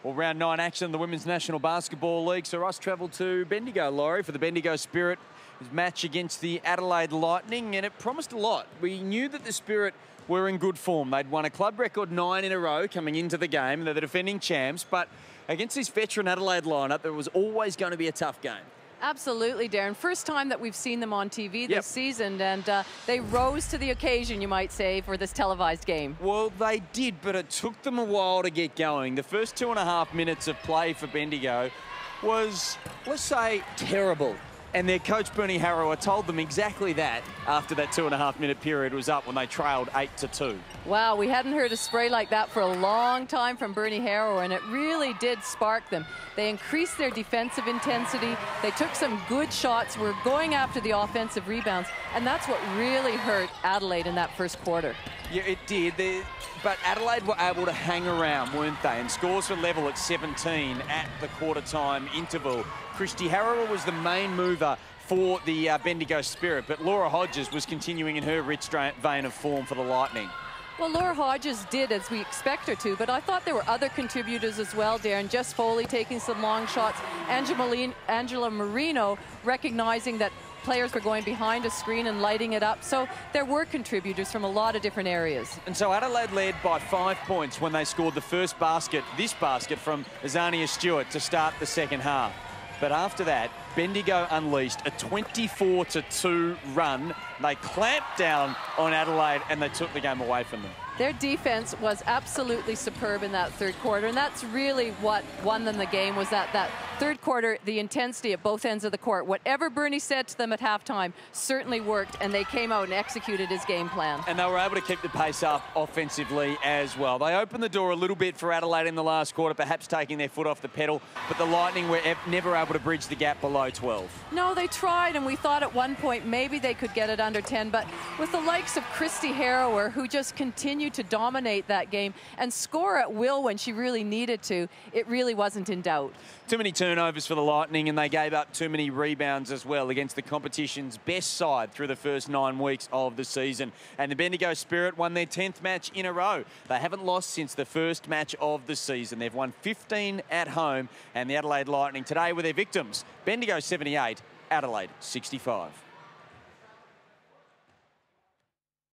Well, round 9 action in the Women's National Basketball League. So Ross travelled to Bendigo, Laurie, for the Bendigo Spirit match against the Adelaide Lightning, and it promised a lot. We knew that the Spirit were in good form. They'd won a club record 9 in a row coming into the game. They're the defending champs, but against this veteran Adelaide lineup, there was always going to be a tough game. Absolutely, Darren. First time that we've seen them on TV this season, and they rose to the occasion, you might say, for this televised game. Well, they did, but it took them a while to get going. The first 2.5 minutes of play for Bendigo was, let's say, terrible. And their coach, Bernie Harrower, told them exactly that after that 2.5-minute period was up when they trailed 8-2. Wow, we hadn't heard a spray like that for a long time from Bernie Harrower, and it really did spark them. They increased their defensive intensity. They took some good shots, were going after the offensive rebounds, and that's what really hurt Adelaide in that first quarter. Yeah, it did. But Adelaide were able to hang around, weren't they? And scores were level at 17 at the quarter-time interval. Christy Harrower was the main mover for the Bendigo Spirit, but Laura Hodges was continuing in her rich vein of form for the Lightning. Well, Laura Hodges did as we expect her to, but I thought there were other contributors as well, Darren. Jess Foley taking some long shots. Angela Marino recognizing that players were going behind a screen and lighting it up. So there were contributors from a lot of different areas. And so Adelaide led by 5 points when they scored the first basket, this basket from Azania Stewart to start the second half. But after that, Bendigo unleashed a 24-2 run. They clamped down on Adelaide and they took the game away from them. Their defense was absolutely superb in that third quarter, and that's really what won them the game, was that third quarter, the intensity at both ends of the court. Whatever Bernie said to them at halftime certainly worked, and they came out and executed his game plan. And they were able to keep the pace up offensively as well. They opened the door a little bit for Adelaide in the last quarter, perhaps taking their foot off the pedal, but the Lightning were never able to bridge the gap below 12. No, they tried, and we thought at one point maybe they could get it under 10, but with the likes of Christy Harrower, who just continued to dominate that game and score at will when she really needed to, it really wasn't in doubt. Too many turnovers for the Lightning, and they gave up too many rebounds as well against the competition's best side through the first 9 weeks of the season. And the Bendigo Spirit won their 10th match in a row. They haven't lost since the first match of the season. They've won 15 at home, and the Adelaide Lightning today were their victims. Bendigo 78, Adelaide 65.